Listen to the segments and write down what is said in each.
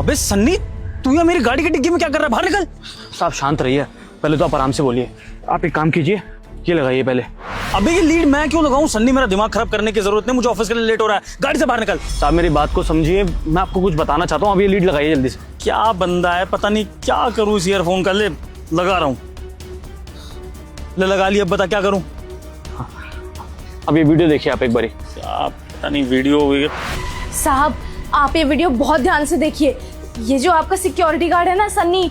अबे सन्नी, तू यहाँ मेरी गाड़ी की डिग्गी में क्या कर रहा है? बाहर निकल। साहब शांत रहिए, पहले तो आप आराम से बोलिए। आप एक काम कीजिए, ये लगाइए पहले। अबे ये लीड मैं क्यों लगाऊं? सन्नी, मेरा दिमाग खराब करने की जरूरत नहीं, मुझे ऑफिस के लिए लेट हो रहा है। गाड़ी से बाहर निकल। साहब मेरी बात को समझिए, मैं आपको कुछ बताना चाहता हूँ। अब ये लीड लगाइए जल्दी से। क्या बंदा है, पता नहीं क्या करूं इस ईयरफोन का। ले लगा रहा हूं, ले लगा लिया। अब बता क्या करूं? अब ये वीडियो देखिए आप एक बारी। क्या पता नहीं वीडियो। साहब आप ये वीडियो बहुत ध्यान से देखिए। ये जो आपका सिक्योरिटी गार्ड है ना सन्नी,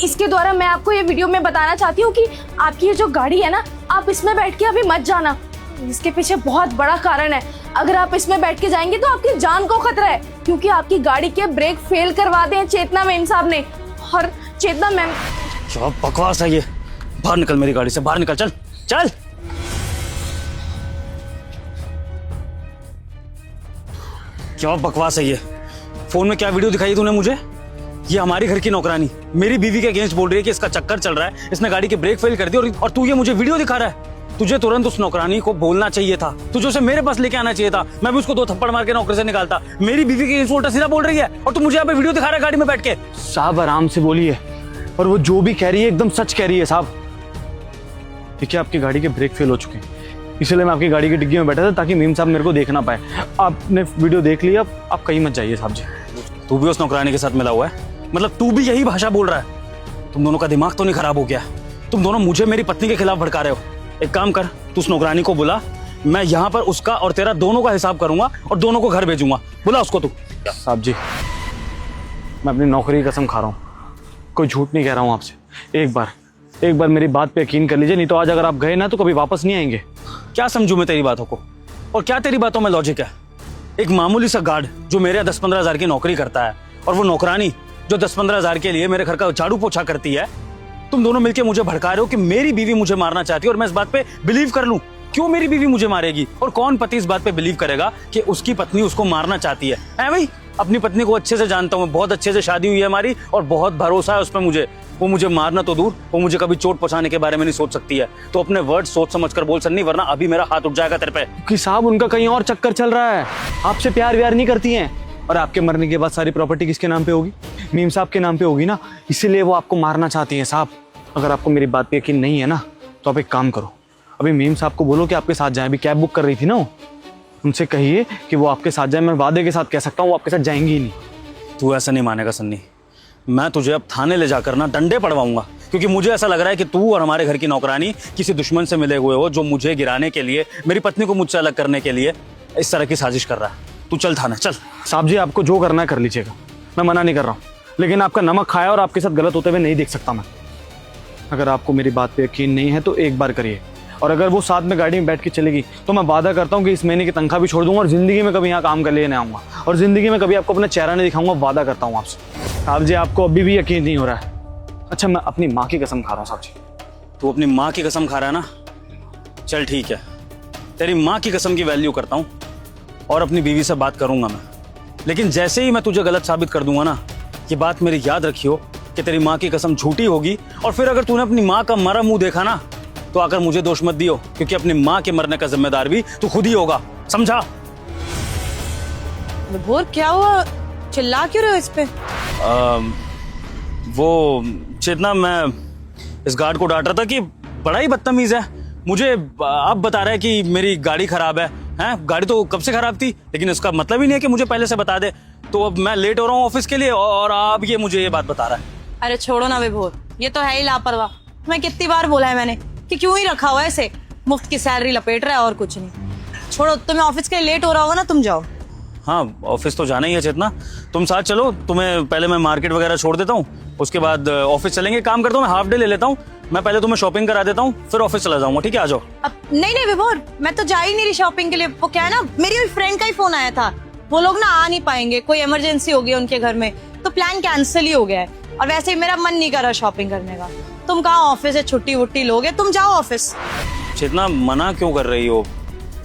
इसके द्वारा मैं आपको ये वीडियो में बताना चाहती हूँ कि आपकी ये जो गाड़ी है ना, आप इसमें बैठ के अभी मत जाना। इसके पीछे बहुत बड़ा कारण है। अगर आप इसमें बैठ के जाएंगे तो आपकी जान को खतरा है, क्योंकि आपकी गाड़ी के ब्रेक फेल करवा दें चेतना मैम साहब ने। और चेतना मैम, क्या बकवास है ये? बाहर निकल मेरी गाड़ी से, बाहर निकल। चल चल। क्या बकवास है ये? फोन में क्या वीडियो दिखाई तूने मुझे? ये हमारी घर की नौकरानी मेरी बीवी के अगेंस्ट बोल रही है कि इसका चक्कर चल रहा है, इसने गाड़ी के ब्रेक फेल कर दी, और तू ये मुझे वीडियो दिखा रहा है। तुझे तुरंत उस नौकरानी को बोलना चाहिए था, तुझे उसे मेरे पास लेके आना चाहिए था। मैं भी उसको 2 थप्पड़ मार के नौकरी से निकालता। मेरी बीवी के अगेंस्ट उल्टा सीधा बोल रही है और तू मुझे यहाँ पे वीडियो दिखा रहा है गाड़ी में बैठ के। साहब आराम से बोलिए, और वो जो भी कह रही है एकदम सच कह रही है साहब। देखिए आपकी गाड़ी के ब्रेक फेल हो चुके हैं, इसलिए मैं आपकी गाड़ी की डिग्गी में बैठा था ताकि मीम साहब मेरे को देख ना पाए। आपने वीडियो देख लिया, आप कहीं मत जाइए साहब जी। तू भी उस नौकरानी के साथ मिला हुआ है? मतलब तू भी यही भाषा बोल रहा है? तुम दोनों का दिमाग तो नहीं खराब हो गया? तुम दोनों मुझे मेरी पत्नी के खिलाफ भड़का रहे हो। एक काम कर, तू उस नौकरानी को बुला, मैं यहाँ पर उसका और तेरा दोनों का हिसाब करूंगा और दोनों को घर भेजूंगा। बुला उसको तू। साहब जी मैं अपनी नौकरी की कसम खा रहा हूँ, कोई झूठ नहीं कह रहा हूँ आपसे। एक बार मेरी बात पे यकीन कर लीजिए, नहीं तो आज अगर आप गए ना तो कभी वापस नहीं आएंगे। क्या समझू मैं तेरी बातों को, और क्या तेरी बातों में लॉजिक है? एक मामूली सा गार्ड जो मेरे 10-15 हजार की नौकरी करता है, और वो नौकरानी जो 10-15 हजार के लिए मेरे घर का झाड़ू पोछा करती है। तुम दोनों मिलकर मुझे भड़का रहे हो कि मेरी बीवी मुझे मारना चाहती है, और मैं इस बात पे बिलीव कर लूं। क्यों मेरी बीवी मुझे मारेगी? और कौन पति इस बात पे बिलीव करेगा कि उसकी पत्नी उसको मारना चाहती है? भाई, अपनी पत्नी को अच्छे से जानता हूं, बहुत अच्छे से शादी हुई है हमारी, और बहुत भरोसा है उस पर मुझे। वो मुझे मारना तो दूर, वो मुझे कभी चोट पहुंचाने के बारे में नहीं सोच सकती है। तो अपने वर्ड सोच समझ कर बोल सन्नी, वरना अभी मेरा हाथ उठ जाएगा तेरे पे। कि साहब उनका कहीं और चक्कर चल रहा है, आपसे प्यार व्यार नहीं करती हैं। और आपके मरने के बाद सारी प्रॉपर्टी किसके नाम पे होगी? मीम साहब के नाम पे होगी ना, इसीलिए वो आपको मारना चाहती हैं साहब। अगर आपको मेरी बात पे यकीन नहीं है ना, तो आप एक काम करो, अभी मीम साहब को बोलो कि आपके साथ जाए। अभी कैब बुक कर रही थी ना वो, उनसे कहिए कि वो आपके साथ जाए। मैं वादे के साथ कह सकता हूँ वो आपके साथ जाएंगी ही नहीं। तू ऐसा नहीं मानेगा सन्नी, मैं तुझे अब थाने ले जाकर ना डंडे पड़वाऊंगा, क्योंकि मुझे ऐसा लग रहा है कि तू और हमारे घर की नौकरानी किसी दुश्मन से मिले हुए हो, जो मुझे गिराने के लिए, मेरी पत्नी को मुझसे अलग करने के लिए इस तरह की साजिश कर रहा है। तू चल थाने चल। साहब जी आपको जो करना है कर लीजिएगा, मैं मना नहीं कर रहा हूँ, लेकिन आपका नमक खाया और आपके साथ गलत होते हुए नहीं देख सकता मैं। अगर आपको मेरी बात पे यकीन नहीं है तो एक बार करिए, और अगर वो साथ में गाड़ी में बैठ के चलेगी तो मैं वादा करता हूँ कि इस महीने की तनख्वाह भी छोड़ दूंगा, और जिंदगी में कभी यहाँ काम कर लिए नहीं आऊँगा, और जिंदगी में कभी आपको अपना चेहरा नहीं दिखाऊंगा। वादा करता हूँ आपसे। साहब जी आपको अभी भी यकीन नहीं हो रहा है? अच्छा, मैं अपनी माँ की कसम खा रहा हूँ साहब जी। तू अपनी माँ की कसम खा रहा है ना? चल ठीक है, तेरी माँ की कसम की वैल्यू करता हूँ और अपनी बीवी से बात करूंगा मैं। लेकिन जैसे ही मैं तुझे गलत साबित कर दूंगा ना, ये बात मेरी याद रखियो कि तेरी माँ की कसम झूठी होगी, और फिर अगर तूने अपनी माँ का मरा मुंह देखा ना, तो आकर मुझे दोष मत दियो, क्योंकि अपनी माँ के मरने का जिम्मेदार भी तू खुद ही होगा, समझा? विभोर क्या हुआ, चिल्ला क्यों रहे हो इस पे? वो चेतना, मैं इस गार्ड को डांट रहा था कि बड़ा ही बदतमीज है। मुझे अब बता रहा है कि मेरी गाड़ी खराब है। गाड़ी तो कब से खराब थी, लेकिन इसका मतलब ही नहीं है कि मुझे पहले से बता दे। तो अब मैं लेट हो रहा हूँ ऑफिस के लिए, और अब ये मुझे ये बात बता रहा है। अरे छोड़ो ना विभोर, ये तो है ही लापरवाह। मैं कितनी बार बोला है मैंने कि क्यों ही रखा हुआ है इसे, मुफ्त की सैलरी लपेट रहा है और कुछ नहीं। छोड़ो, तुम्हें ऑफिस के लिए लेट हो रहा होगा ना, तुम जाओ। हाँ, ऑफिस तो जाना ही है चेतना, तुम साथ चलो। तुम्हें पहले मैं मार्केट वगैरह छोड़ देता हूँ, उसके बाद ऑफिस चलेंगे। काम करता हूँ, मैं हाफ डे ले लेता हूँ, मैं पहले तुम्हें शॉपिंग करा देता हूँ, फिर ऑफिस चला जाऊंगा। ठीक है, आ जाओ। अब नहीं विभोर, मैं तो जा ही नहीं रही शॉपिंग के लिए। वो क्या है ना, मेरी फ्रेंड का ही फोन आया था, वो लोग ना आ नहीं पाएंगे, कोई इमरजेंसी हो गई उनके घर में, तो प्लान कैंसिल ही हो गया है। और वैसे ही मेरा मन नहीं कर रहा शॉपिंग करने का। तुम कहाँ ऑफिस से छुट्टी वुट्टी लोगे, तुम जाओ ऑफिस। चेतना, मना क्यों कर रही हो?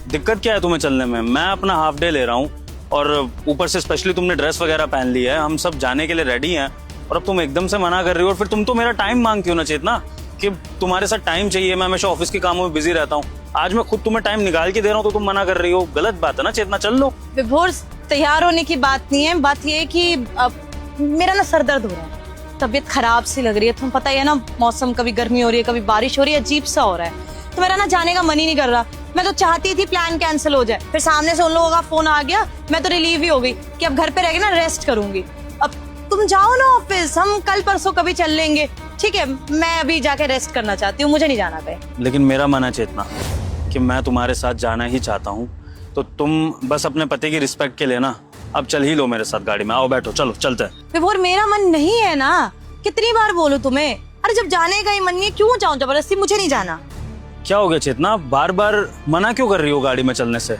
दिक्कत क्या है तुम्हें चलने में? मैं अपना हाफ डे ले रहा हूँ, और ऊपर से स्पेशली तुमने ड्रेस वगैरह पहन ली है, हम सब जाने के लिए रेडी हैं, और अब तुम एकदम से मना कर रही हो। और फिर तुम तो मेरा टाइम मांगती हो ना चेतना, कि तुम्हारे साथ टाइम चाहिए। मैं हमेशा ऑफिस के कामों में बिजी रहता हूँ, आज मैं खुद तुम्हें टाइम निकाल के दे रहा हूँ, तो तुम मना कर रही हो। गलत बात है ना चेतना, चल लो। विभोर, तैयार होने की बात नहीं है, बात ये है कि मेरा ना सर दर्द हो रहा है, तबीयत खराब सी लग रही है। तुम्हें पता ही है ना, मौसम कभी गर्मी हो रही है, कभी बारिश हो रही है, अजीब सा हो रहा है। तो मेरा ना जाने का मन ही नहीं कर रहा। मैं तो चाहती थी प्लान कैंसिल हो जाए, फिर सामने से उन लोगों का फोन आ गया, मैं तो रिलीव ही हो गई कि अब घर पे रह के ना रेस्ट करूंगी। अब तुम जाओ ना ऑफिस, हम कल परसों कभी चल लेंगे, ठीक है? मैं अभी जाके रेस्ट करना चाहती हूँ, मुझे नहीं जाना पे। लेकिन मेरा मन है चेतना कि मैं तुम्हारे साथ जाना ही चाहता हूँ, तो तुम बस अपने पति की रिस्पेक्ट के लिए ना अब चल ही लो मेरे साथ गाड़ी में। आओ बैठो, चलो चलते हैं। विभोर मेरा मन नहीं है ना, कितनी बार बोलूं तुम्हें? अरे जब जाने का ही मन नहीं है, क्यों जाऊं जबरदस्ती? मुझे नहीं जाना। क्या हो गया चेतना, बार बार मना क्यों कर रही हो गाड़ी में चलने से?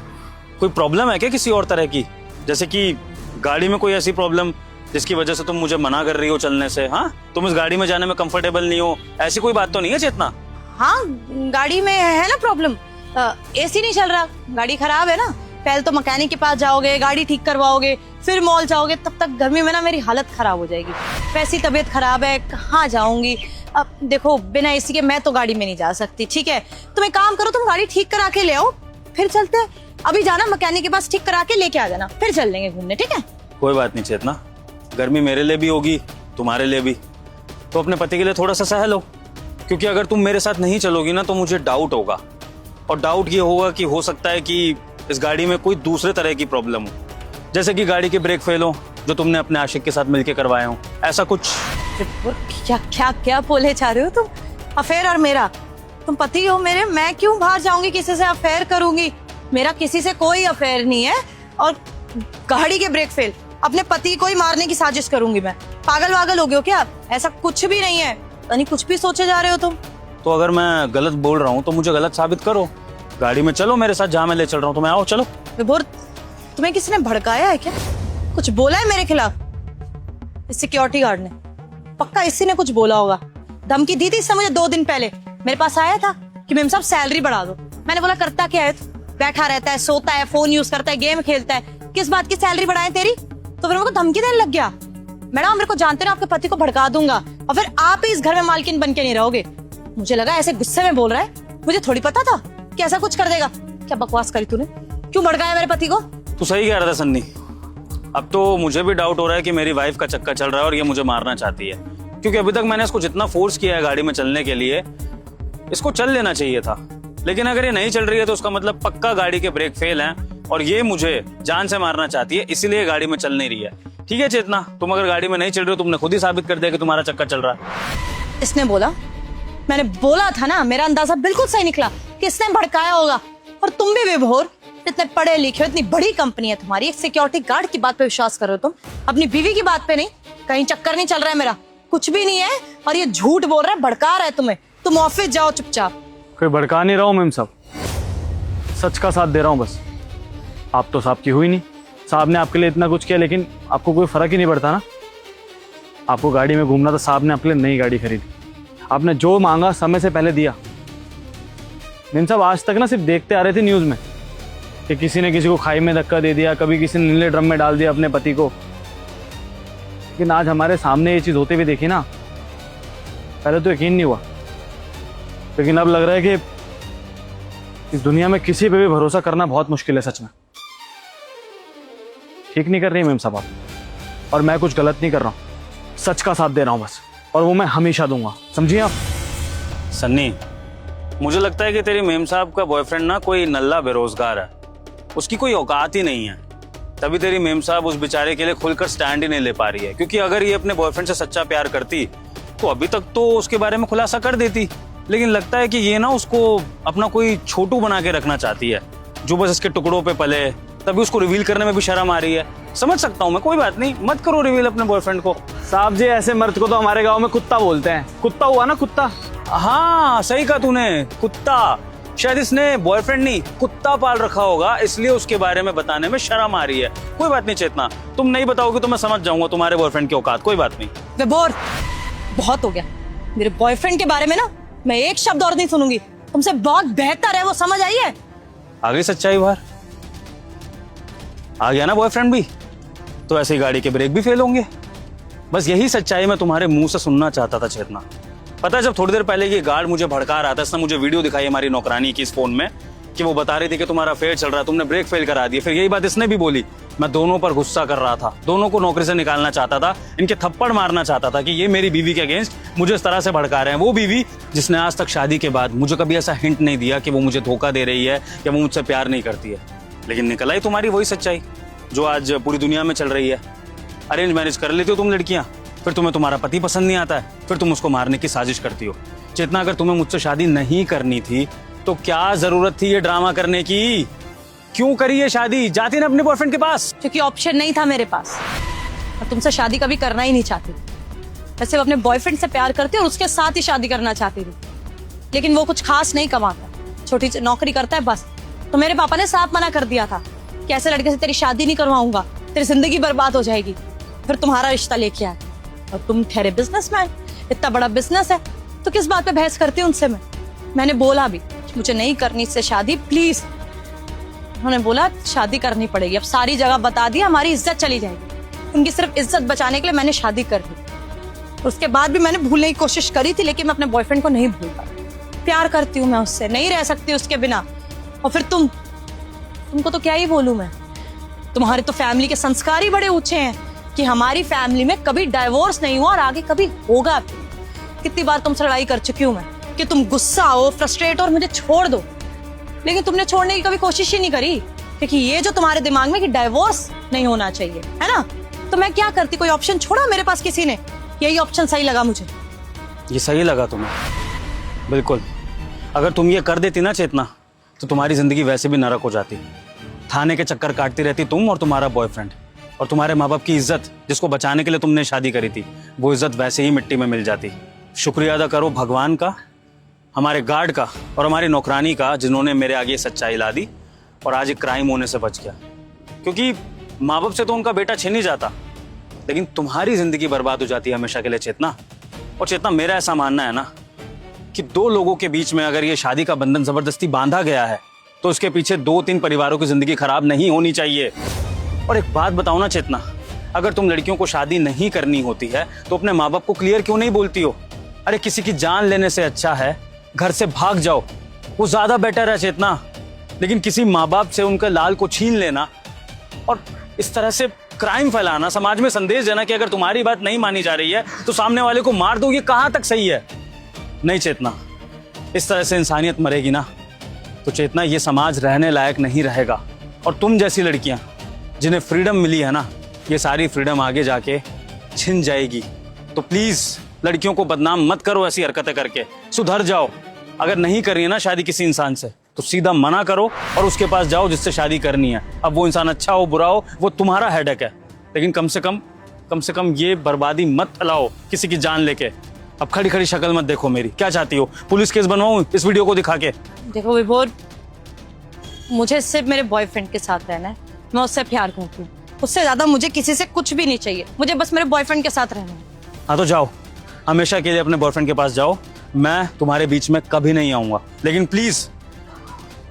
कोई प्रॉब्लम है क्या किसी और तरह की? जैसे कि गाड़ी में कोई ऐसी प्रॉब्लम जिसकी वजह से तुम मुझे मना कर रही हो चलने से? हाँ, तुम इस गाड़ी में जाने में कंफर्टेबल नहीं हो, ऐसी कोई बात तो नहीं है चेतना? हाँ, गाड़ी में है ना प्रॉब्लम, एसी नहीं चल रहा, गाड़ी खराब है ना। पहले तो मैकेनिक के पास जाओगे, गाड़ी ठीक करवाओगे, फिर मॉल जाओगे, तब तक गर्मी में ना मेरी हालत खराब हो जाएगी। वैसी तबीयत खराब है, कहाँ जाऊंगी? अब देखो, बिना एसी के मैं तो गाड़ी में नहीं जा सकती, ठीक है? तुम एक काम करो, तुम गाड़ी ठीक करा के ले आओ, फिर चलते हैं। अभी जाना मैकेनिक के पास, ठीक करा के लेके आ जाना, फिर चल लेंगे घूमने, ठीक है? कोई बात नहीं चेतना, गर्मी मेरे लिए भी होगी, तुम्हारे लिए भी, तो अपने पति के लिए थोड़ा सा सह लो। क्योंकि अगर तुम मेरे साथ नहीं चलोगी ना तो मुझे डाउट होगा, और डाउट ये होगा कि हो सकता है कि इस गाड़ी में कोई दूसरे तरह की प्रॉब्लम हो, जैसे कि गाड़ी के ब्रेक फेल हो जो तुमने अपने आशिक के साथ मिलके करवाए हो, ऐसा कुछ। क्या क्या क्या बोले जा रहे हो तुम? अफेयर और मेरा? तुम पति हो मेरे, मैं क्यों बाहर जाऊंगी किसी से अफेयर करूंगी? मेरा किसी से कोई अफेयर नहीं है। और गाड़ी के ब्रेक फेल, अपने पति को ही मारने की साजिश करूंगी मैं? पागल वागल हो गए हो क्या? ऐसा कुछ भी नहीं है, यानी कुछ भी सोचे जा रहे हो तुम। तो अगर मैं गलत बोल रहा हूँ तो मुझे गलत साबित करो, गाड़ी में चलो मेरे साथ, जहाँ मैं ले चल रहा हूँ तुम्हें, आओ चलो। विभोर, तुम्हें किसी ने भड़काया है क्या? कुछ बोला है मेरे खिलाफ? इस सिक्योरिटी गार्ड ने? पक्का इसी ने कुछ बोला होगा, धमकी दी थी इससे मुझे 2 दिन पहले। मेरे पास आया था कि मेम साहब सैलरी बढ़ा दो। मैंने बोला करता क्या है? बैठा रहता है, सोता है, फोन यूज करता है, गेम खेलता है, किस बात की सैलरी बढ़ाए तेरी? तो फिर मेरे को धमकी देने लग गया। मैडम, मेरे को जानते ना, आपके पति को भड़का दूंगा और फिर आप ही इस घर में मालकिन बन के नहीं रहोगे। मुझे लगा ऐसे गुस्से में बोल रहा है, मुझे थोड़ी पता था कि ऐसा कुछ कर देगा। क्या बकवास करी तूने? क्यों भड़काया मेरे पति को? तू सही कह रहा था सन्नी, अब तो मुझे भी डाउट हो रहा है कि मेरी वाइफ का चक्कर चल रहा है और ये मुझे मारना चाहती है। क्योंकि अभी तक मैंने इसको जितना फोर्स किया है गाड़ी में चलने के लिए, इसको चल लेना चाहिए था। लेकिन अगर ये नहीं चल रही है तो उसका मतलब पक्का गाड़ी के ब्रेक फेल हैं और ये मुझे जान से मारना चाहती है, इसीलिए गाड़ी में चल नहीं रही है। ठीक है चेतना, तुम अगर गाड़ी में नहीं चल रही हो, तुमने खुद ही साबित कर दिया कि तुम्हारा चक्कर चल रहा है। इसने बोला? मैंने बोला था ना, मेरा अंदाजा बिल्कुल सही निकला कि इसने भड़काया होगा। और तुम भी विभोर, इतने पढ़े लिखे हो, इतनी बड़ी कंपनी है तुम्हारी, एक सिक्योरिटी गार्ड की बात पे विश्वास कर रहे हो तुम, अपनी बीवी की बात पे नहीं। कहीं चक्कर नहीं चल रहा है मेरा, कुछ भी नहीं है, और ये झूठ बोल रहा है, भड़का रहा है तुम्हें। तुम ऑफिस जाओ चुपचाप। कोई भड़का नहीं रहा हूँ मैम साहब, सच का साथ दे रहा हूँ बस। आप तो साहब की हुई नहीं, साहब ने आपके लिए इतना कुछ किया लेकिन आपको कोई फर्क ही नहीं पड़ता ना। आपको गाड़ी में घूमना था, साहब ने आपके लिए नई गाड़ी खरीदी, आपने जो मांगा समय से पहले दिया। मैम साहब, आज तक ना सिर्फ देखते आ रहे थे न्यूज़ में कि किसी ने किसी को खाई में धक्का दे दिया, कभी किसी ने नीले ड्रम में डाल दिया अपने पति को। लेकिन आज हमारे सामने ये चीज़ होते हुए देखी ना, पहले तो यकीन नहीं हुआ, लेकिन अब लग रहा है कि इस दुनिया में किसी पे भी भरोसा करना बहुत मुश्किल है सच में। ठीक नहीं कर रही मैम साहब आप, और मैं कुछ गलत नहीं कर रहा हूँ, सच का साथ दे रहा हूँ बस, और वो मैं हमेशा दूंगा, समझिए आप। सन्नी, मुझे लगता है कि तेरी मेम साहब का बॉयफ्रेंड ना कोई नल्ला बेरोजगार है, उसकी कोई औकात ही नहीं है, तभी तेरी मेम साहब उस बेचारे के लिए खुलकर स्टैंड ही नहीं ले पा रही है। क्योंकि अगर ये अपने बॉयफ्रेंड से सच्चा प्यार करती तो अभी तक तो उसके बारे में खुलासा कर देती। लेकिन लगता है कि ये ना उसको अपना कोई छोटू बना के रखना चाहती है, जो बस इसके टुकड़ों पे पले, तभी उसको रिवील करने में भी शर्म आ रही है। समझ सकता हूँ मैं, कोई बात नहीं, मत करो रिवील अपने बॉयफ्रेंड को। साहब जी, ऐसे मर्द को तो हमारे गांव में कुत्ता बोलते हैं। कुत्ता हुआ ना, कुत्ता। हाँ सही कहा तूने, कुत्ता। शायद इसने बॉयफ्रेंड नहीं कुत्ता पाल रखा होगा, इसलिए उसके बारे में बताने में शर्म आ रही है। कोई बात नहीं चेतना, तुम नहीं बताओगे तो मैं समझ जाऊंगा तुम्हारे बॉयफ्रेंड की औकात, कोई बात नहीं। विभोर, बहुत हो गया। मेरे बॉयफ्रेंड के बारे में ना मैं एक शब्द और नहीं सुनूंगी, तुमसे बहुत बेहतर है वो, समझ आई है? आ गई सच्चाई बाहर, आ गया ना बॉयफ्रेंड भी, तो ऐसे ही गाड़ी के ब्रेक भी फेल होंगे। बस यही सच्चाई मैं तुम्हारे मुंह से सुनना चाहता था चेतना। पता है, जब थोड़ी देर पहले ये गार्ड मुझे भड़का रहा था, इसने मुझे वीडियो दिखाई हमारी नौकरानी की इस फोन में कि वो बता रही थी कि तुम्हारा अफेयर चल रहा है, तुमने ब्रेक फेल करा दिया। फिर यही बात इसने भी बोली मैं दोनों पर गुस्सा कर रहा था, दोनों को नौकरी से निकालना चाहता था, इनके थप्पड़ मारना चाहता था कि ये मेरी बीवी के अगेंस्ट मुझे इस तरह से भड़का रहे हैं। वो बीवी जिसने आज तक शादी के बाद मुझे कभी ऐसा हिंट नहीं दिया कि वो मुझे धोखा दे रही है या वो मुझसे प्यार नहीं करती है, लेकिन निकल आई तुम्हारी वही सच्चाई जो आज पूरी दुनिया में चल रही है। अरेंज मैरिज कर लेती हो तुम लड़कियां, फिर तुम्हें तुम्हारा पति पसंद नहीं आता है, फिर तुम उसको मारने की साजिश करती हो। चेतना, अगर तुम्हें मुझसे शादी नहीं करनी थी तो क्या जरूरत थी ये ड्रामा करने की? क्यों करी ये शादी? जाती ना अपने बॉयफ्रेंड के पास। क्योंकि ऑप्शन नहीं था मेरे पास, और तुमसे शादी कभी करना ही नहीं चाहती। मैं सिर्फ अपने बॉयफ्रेंड से प्यार करती और उसके साथ ही शादी करना चाहती थी, लेकिन वो कुछ खास नहीं कमाता, छोटी सी नौकरी करता है बस। तो मेरे पापा ने साफ मना कर दिया था कि ऐसे लड़के से तेरी शादी नहीं करवाऊंगा, तेरी जिंदगी बर्बाद हो जाएगी। फिर तुम्हारा रिश्ता लेके आया और तुम ठहरे बिजनेसमैन, इतना बड़ा बिजनेस है तो किस बात पे बहस करती हूँ उनसे? मैंने बोला भी मुझे नहीं करनी इससे शादी, प्लीज। उन्होंने बोला शादी करनी पड़ेगी। अब सारी जगह बता दिया, हमारी इज्जत चली जाएगी। उनकी सिर्फ इज्जत बचाने के लिए मैंने शादी कर दी। उसके बाद भी मैंने भूलने की कोशिश करी थी, लेकिन मैं अपने बॉयफ्रेंड को नहीं भूल पाई। प्यार करती हूँ मैं उससे, नहीं रह सकती उसके बिना। और फिर तुमको तो क्या ही बोलूं मैं, तुम्हारे तो फैमिली के संस्कार ही बड़े ऊंचे हैं कि हमारी फैमिली में कभी डाइवोर्स नहीं हुआ और आगे कभी होगा भी। कितनी बार तुमसे लड़ाई कर चुकी हूं मैं कि तुम गुस्सा हो, फ्रस्ट्रेट और मुझे छोड़ दो, लेकिन तुमने छोड़ने की कभी कोशिश ही नहीं करी, क्योंकि ये जो तुम्हारे दिमाग में कि डाइवोर्स नहीं होना चाहिए, है ना? तो मैं क्या करती? कोई ऑप्शन छोड़ा मेरे पास किसी ने? यही ऑप्शन सही लगा मुझे। ये सही लगा तुम्हें? बिल्कुल। अगर तुम ये कर देती ना चेतना, तो तुम्हारी जिंदगी वैसे भी नरक हो जाती। थाने के चक्कर काटती रहती तुम और तुम्हारा बॉयफ्रेंड, और तुम्हारे माँ बाप की इज्जत जिसको बचाने के लिए तुमने शादी करी थी, वो इज्जत वैसे ही मिट्टी में मिल जाती। शुक्रिया अदा करो भगवान का, हमारे गार्ड का और हमारी नौकरानी का, जिन्होंने मेरे आगे सच्चाई ला दी और आज एक क्राइम होने से बच गया। क्योंकि माँ बाप से तो उनका बेटा छिन ही जाता, लेकिन तुम्हारी जिंदगी बर्बाद हो जाती है हमेशा के लिए चेतना। और चेतना, मेरा ऐसा मानना है ना कि दो लोगों के बीच में अगर ये शादी का बंधन जबरदस्ती बांधा गया है तो उसके पीछे 2-3 परिवारों की जिंदगी खराब नहीं होनी चाहिए। और एक बात बताओ ना चेतना, अगर तुम लड़कियों को शादी नहीं करनी होती है तो अपने माँ बाप को क्लियर क्यों नहीं बोलती हो? अरे किसी की जान लेने से अच्छा है घर से भाग जाओ, वो ज्यादा बेटर है चेतना। लेकिन किसी माँ बाप से उनके लाल को छीन लेना और इस तरह से क्राइम फैलाना, समाज में संदेश देना कि अगर तुम्हारी बात नहीं मानी जा रही है तो सामने वाले को मार दो, ये कहां तक सही है? नहीं चेतना, इस तरह से इंसानियत मरेगी ना तो चेतना ये समाज रहने लायक नहीं रहेगा। और तुम जैसी लड़कियां जिन्हें फ्रीडम मिली है ना, ये सारी फ्रीडम आगे जाके छिन जाएगी। तो प्लीज लड़कियों को बदनाम मत करो ऐसी हरकतें करके, सुधर जाओ। अगर नहीं करनी है ना शादी किसी इंसान से तो सीधा मना करो और उसके पास जाओ जिससे शादी करनी है। अब वो इंसान अच्छा हो बुरा हो वो तुम्हारा हेडेक है, लेकिन कम से कम ये बर्बादी मत फैलाओ किसी की जान लेके। अब खड़ी खड़ी शक्ल मत देखो मेरी। क्या चाहती हो, पुलिस केस बनवाऊं इस वीडियो को दिखा के? देखो विभोर, मुझे सिर्फ मेरे बॉयफ्रेंड के साथ रहना है, मैं उससे प्यार करती हूँ। उससे ज्यादा मुझे किसी से कुछ भी नहीं चाहिए, मुझे बस मेरे बॉयफ्रेंड के साथ रहना है। हाँ तो जाओ, हमेशा के लिए अपने बॉयफ्रेंड के पास जाओ। मैं तुम्हारे बीच में कभी नहीं आऊंगा, लेकिन प्लीज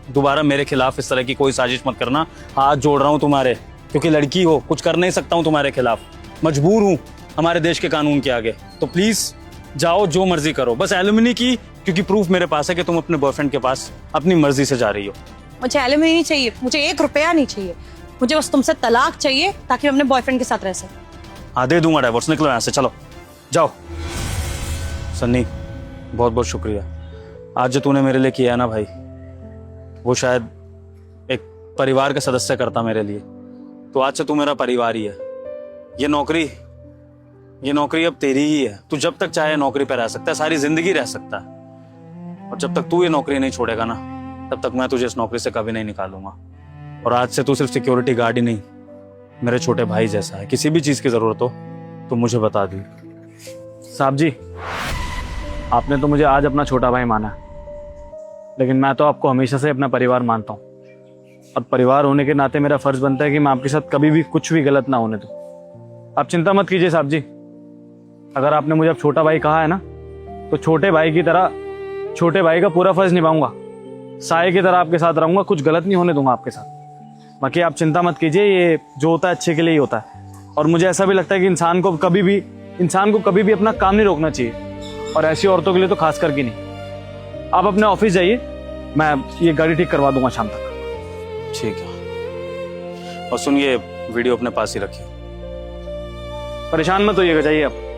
दोबारा मेरे खिलाफ इस तरह की कोई साजिश मत करना। हाथ जोड़ रहा हूं तुम्हारे, क्योंकि लड़की हो, कुछ कर नहीं सकता हूं तुम्हारे खिलाफ, मजबूर हूं हमारे देश के कानून के आगे। तो प्लीज जाओ, जो मर्जी करो, बस एलुमिनी की, क्योंकि प्रूफ मेरे पास है कि तुम अपने बॉयफ्रेंड के पास अपनी मर्जी से जा रही हो। मुझे एलुमिनी नहीं चाहिए, मुझे 1 रुपया नहीं चाहिए, मुझे बस तुमसे तलाक चाहिए ताकि मैं अपने बॉयफ्रेंड के साथ रह सकूं। हाँ दे दूंगा डाइवोर्स, निकलो यहाँ से, चलो जाओ। सन्नी, बहुत बहुत शुक्रिया। आज जो तूने मेरे लिए किया ना भाई, वो शायद एक परिवार का सदस्य करता मेरे लिए। तो आज से तू मेरा परिवार ही है। ये नौकरी अब तेरी ही है। तू जब तक चाहे नौकरी पे रह सकता है, सारी जिंदगी रह सकता है। और जब तक तू ये नौकरी नहीं छोड़ेगा ना, तब तक मैं तुझे इस नौकरी से कभी नहीं निकालूंगा। और आज से तू सिर्फ सिक्योरिटी गार्ड ही नहीं, मेरे छोटे भाई जैसा है। किसी भी चीज की जरूरत हो तो मुझे बता दी। साहब जी, आपने तो मुझे आज अपना छोटा भाई माना, लेकिन मैं तो आपको हमेशा से अपना परिवार मानता हूँ। और परिवार होने के नाते मेरा फर्ज बनता है कि मैं आपके साथ कभी भी कुछ भी गलत ना होने दूं। आप चिंता मत कीजिए साहब जी, अगर आपने मुझे अब छोटा भाई कहा है ना, तो छोटे भाई की तरह छोटे भाई का पूरा फर्ज निभाऊंगा, साये की तरह आपके साथ रहूंगा, कुछ गलत नहीं होने दूंगा आपके साथ। बाकी आप चिंता मत कीजिए, ये जो होता है अच्छे के लिए ही होता है। और मुझे ऐसा भी लगता है कि इंसान को कभी भी अपना काम नहीं रोकना चाहिए, और ऐसी औरतों के लिए तो खास करके नहीं। आप अपने ऑफिस जाइए, मैं ये गाड़ी ठीक करवा दूंगा शाम तक। ठीक है। और सुनिए, वीडियो अपने पास ही रखिए। परेशान मत होइएगा, जाइए आप।